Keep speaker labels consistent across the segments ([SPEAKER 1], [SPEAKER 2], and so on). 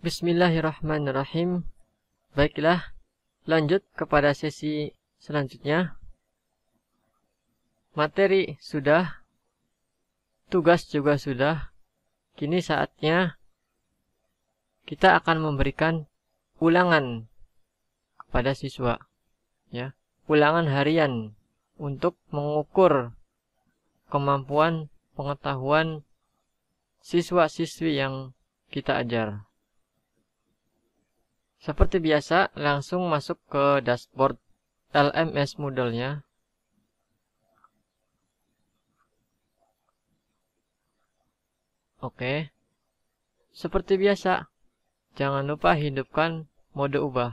[SPEAKER 1] Bismillahirrahmanirrahim. Baiklah, lanjut kepada sesi selanjutnya. Materi sudah, tugas juga sudah. Kini saatnya kita akan memberikan ulangan kepada siswa, ya, ulangan harian untuk mengukur kemampuan pengetahuan siswa-siswi yang kita ajar. Seperti biasa, langsung masuk ke dashboard LMS Moodle-nya. Oke. Seperti biasa, jangan lupa hidupkan mode ubah.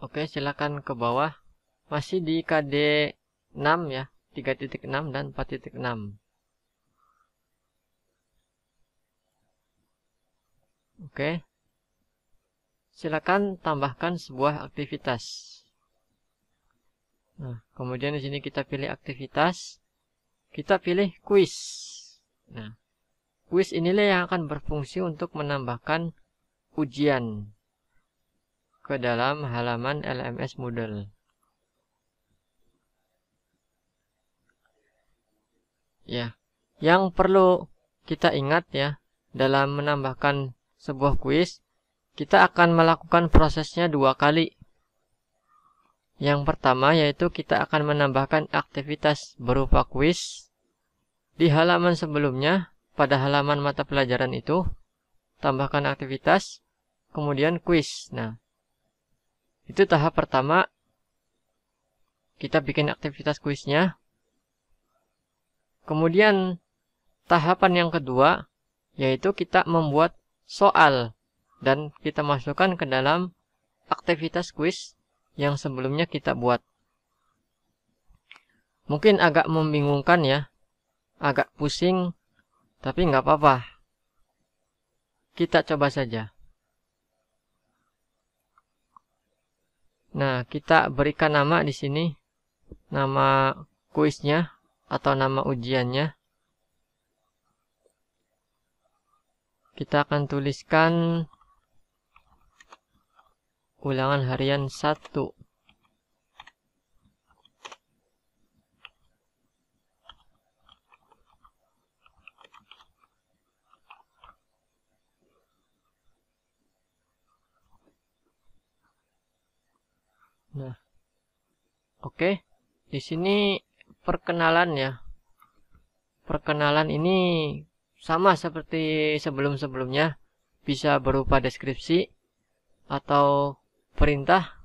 [SPEAKER 1] Oke, silakan ke bawah. Masih di KD 6 ya, 3.6 dan 4.6. Oke. Silakan tambahkan sebuah aktivitas. Nah, kemudian di sini kita pilih aktivitas. Kita pilih kuis. Nah, kuis inilah yang akan berfungsi untuk menambahkan ujian ke dalam halaman LMS Moodle. Ya, yang perlu kita ingat ya, dalam menambahkan sebuah kuis, kita akan melakukan prosesnya 2 kali. Yang pertama yaitu kita akan menambahkan aktivitas berupa kuis di halaman sebelumnya. Pada halaman mata pelajaran itu, tambahkan aktivitas, kemudian kuis. Nah, itu tahap pertama. Kita bikin aktivitas kuisnya. Kemudian tahapan yang kedua yaitu kita membuat soal dan kita masukkan ke dalam aktivitas kuis yang sebelumnya kita buat. Mungkin agak membingungkan ya, agak pusing, tapi nggak apa-apa. Kita coba saja. Nah, kita berikan nama di sini, nama kuisnya atau nama ujiannya. Kita akan tuliskan ulangan harian 1. Nah, oke. Di sini perkenalan ya. Perkenalan ini sama seperti sebelum-sebelumnya. Bisa berupa deskripsi atau perintah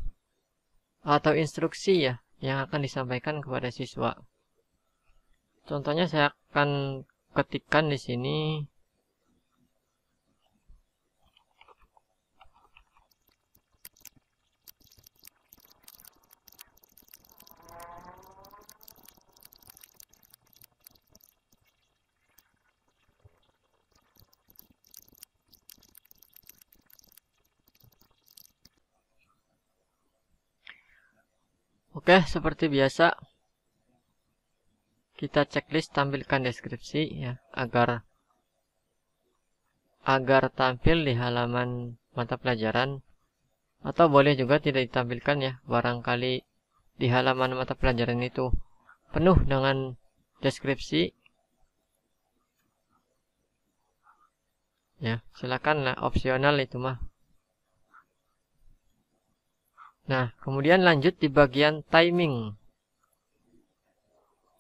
[SPEAKER 1] atau instruksi ya yang akan disampaikan kepada siswa. Contohnya saya akan ketikkan di sini. Oke, seperti biasa kita checklist tampilkan deskripsi ya agar tampil di halaman mata pelajaran, atau boleh juga tidak ditampilkan ya, barangkali di halaman mata pelajaran itu penuh dengan deskripsi. Ya, silakan lah, opsional itu mah. Nah, kemudian lanjut di bagian timing.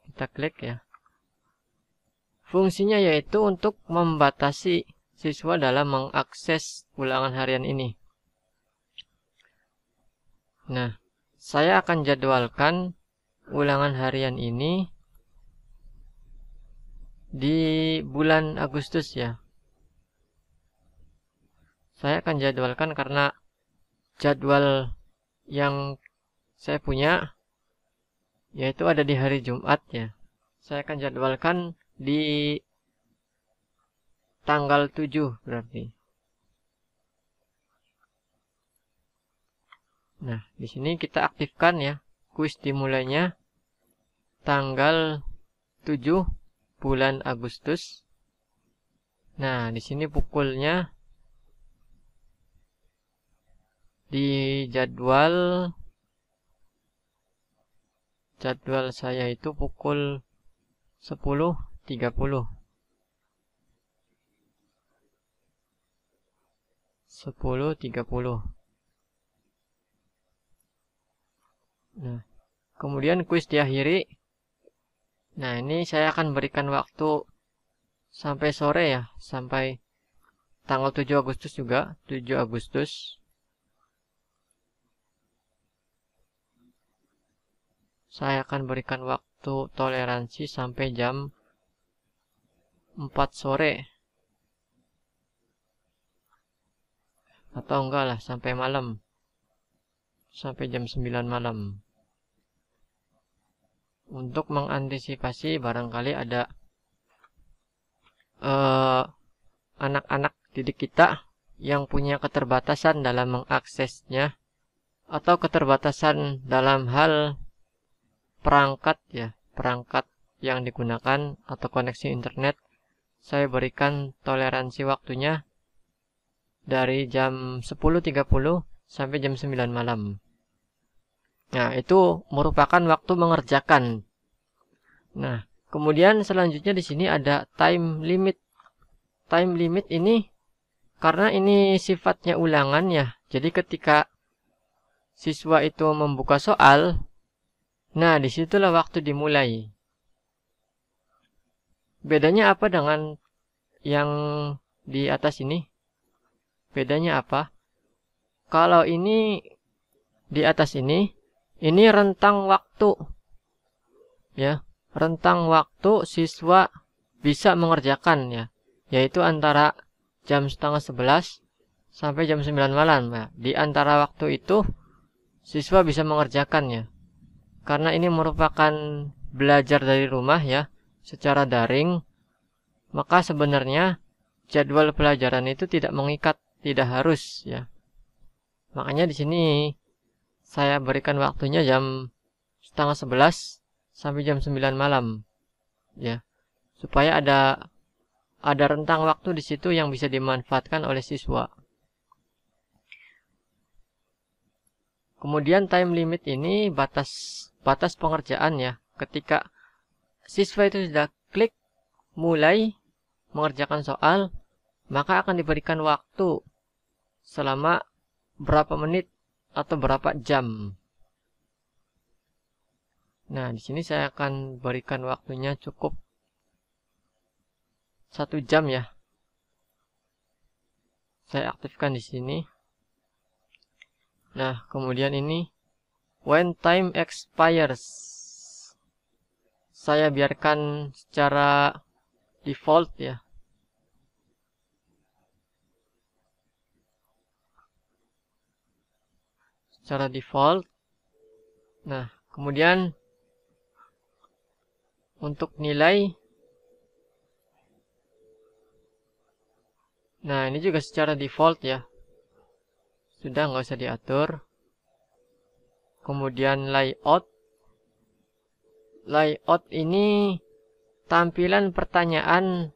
[SPEAKER 1] Kita klik ya. Fungsinya yaitu untuk membatasi siswa dalam mengakses ulangan harian ini. Nah, saya akan jadwalkan ulangan harian ini di bulan Agustus ya. Saya akan jadwalkan karena jadwal yang saya punya yaitu ada di hari Jumat ya. Saya akan jadwalkan di tanggal 7 berarti. Nah, di sini kita aktifkan ya, kuis dimulainya tanggal 7 bulan Agustus. Nah, di sini pukulnya di jadwal saya itu pukul 10.30. 10.30. Nah, kemudian kuis diakhiri. Nah, ini saya akan berikan waktu sampai sore ya, sampai tanggal 7 Agustus juga, 7 Agustus. Saya akan berikan waktu toleransi sampai jam 4 sore. Atau enggak lah, sampai malam. Sampai jam 9 malam. Untuk mengantisipasi barangkali ada anak-anak didik kita yang punya keterbatasan dalam mengaksesnya, atau keterbatasan dalam hal perangkat ya, perangkat yang digunakan atau koneksi internet. Saya berikan toleransi waktunya dari jam 10.30 sampai jam 9 malam. Nah, itu merupakan waktu mengerjakan. Nah, kemudian selanjutnya di sini ada time limit. Time limit ini karena ini sifatnya ulangan ya. Jadi ketika siswa itu membuka soal, nah disitulah waktu dimulai. Bedanya apa dengan yang di atas ini? Bedanya apa? Kalau ini di atas ini rentang waktu. Ya, rentang waktu siswa bisa mengerjakan ya, yaitu antara jam setengah 11 sampai jam 9 malam. Nah, di antara waktu itu siswa bisa mengerjakannya. Karena ini merupakan belajar dari rumah ya, secara daring, maka sebenarnya jadwal pelajaran itu tidak mengikat, tidak harus ya. Makanya di sini saya berikan waktunya jam setengah 11 sampai jam 9 malam ya, supaya ada rentang waktu di situ yang bisa dimanfaatkan oleh siswa. Kemudian time limit ini batas pengerjaan ya. Ketika siswa itu sudah klik mulai mengerjakan soal, maka akan diberikan waktu selama berapa menit atau berapa jam. Nah, di sini saya akan berikan waktunya cukup 1 jam ya. Saya aktifkan di sini. Nah, kemudian ini when time expires, saya biarkan secara default ya. Secara default. Nah, kemudian untuk nilai, nah ini juga secara default ya, sudah nggak usah diatur. Kemudian layout ini tampilan pertanyaan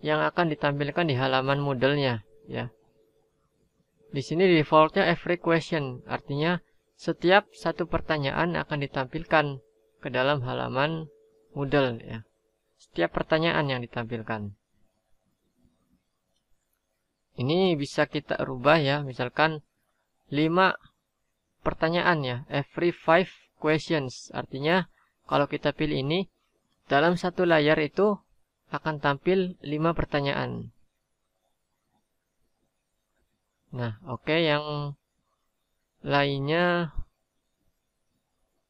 [SPEAKER 1] yang akan ditampilkan di halaman Moodle-nya ya. Di sini defaultnya every question, artinya setiap satu pertanyaan akan ditampilkan ke dalam halaman Moodle ya. Setiap pertanyaan yang ditampilkan. Ini bisa kita rubah ya, misalkan 5 pertanyaan ya, every 5 questions. Artinya kalau kita pilih ini, dalam satu layar itu akan tampil 5 pertanyaan. Nah, oke, yang lainnya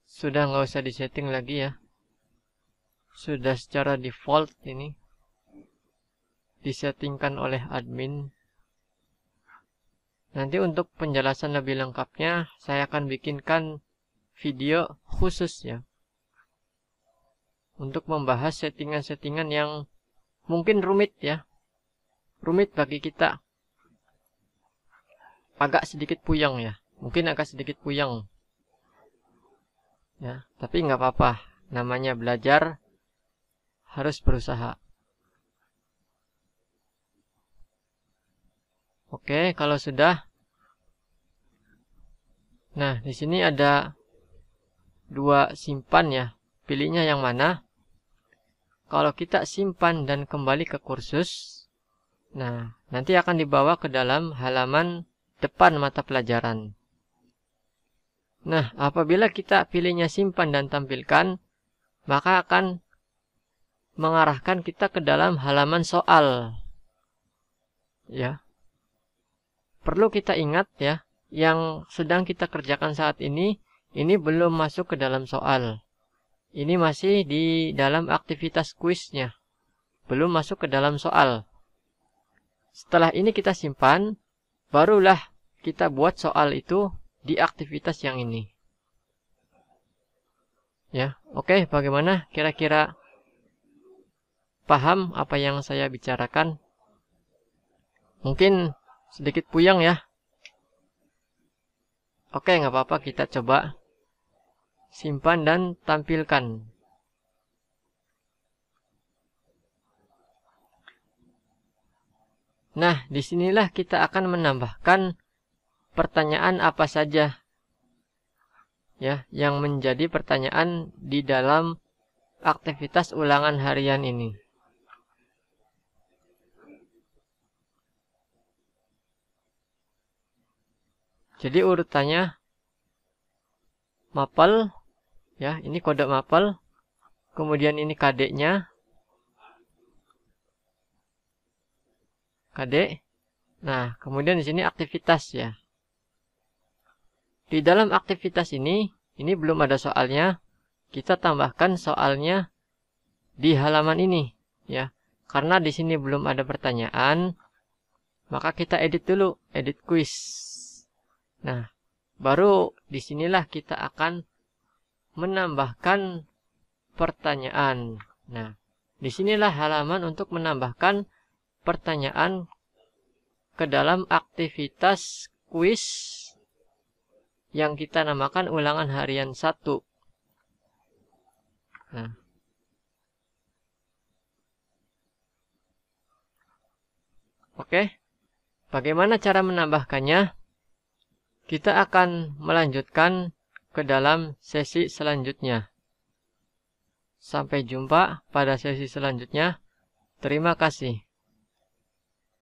[SPEAKER 1] sudah nggak usah disetting lagi ya. Sudah secara default ini disettingkan oleh admin. Nanti untuk penjelasan lebih lengkapnya saya akan bikinkan video khusus ya, untuk membahas settingan-settingan yang mungkin rumit ya. Rumit bagi kita. Agak sedikit puyeng ya. Mungkin agak sedikit puyeng. Ya, tapi nggak apa-apa. Namanya belajar harus berusaha. Oke, kalau sudah. Nah, di sini ada 2 simpan ya. Pilihnya yang mana? Kalau kita simpan dan kembali ke kursus, nah, nanti akan dibawa ke dalam halaman depan mata pelajaran. Nah, apabila kita pilihnya simpan dan tampilkan, maka akan mengarahkan kita ke dalam halaman soal. Ya. Perlu kita ingat ya, yang sedang kita kerjakan saat ini belum masuk ke dalam soal. Ini masih di dalam aktivitas kuisnya. Belum masuk ke dalam soal. Setelah ini kita simpan, barulah kita buat soal itu di aktivitas yang ini. Ya, oke, bagaimana kira-kira paham apa yang saya bicarakan? Mungkin sedikit puyeng ya. Oke, nggak apa-apa, kita coba simpan dan tampilkan. Nah, disinilah kita akan menambahkan pertanyaan apa saja ya yang menjadi pertanyaan di dalam aktivitas ulangan harian ini. Jadi urutannya mapel ya, ini kode mapel. Kemudian ini KD-nya. KD. Nah, kemudian di sini aktivitas ya. Di dalam aktivitas ini belum ada soalnya. Kita tambahkan soalnya di halaman ini ya. Karena di sini belum ada pertanyaan, maka kita edit dulu, edit quiz. Nah, baru disinilah kita akan menambahkan pertanyaan. Nah, disinilah halaman untuk menambahkan pertanyaan ke dalam aktivitas quiz yang kita namakan ulangan harian 1. Nah, oke, bagaimana cara menambahkannya? Kita akan melanjutkan ke dalam sesi selanjutnya. Sampai jumpa pada sesi selanjutnya. Terima kasih.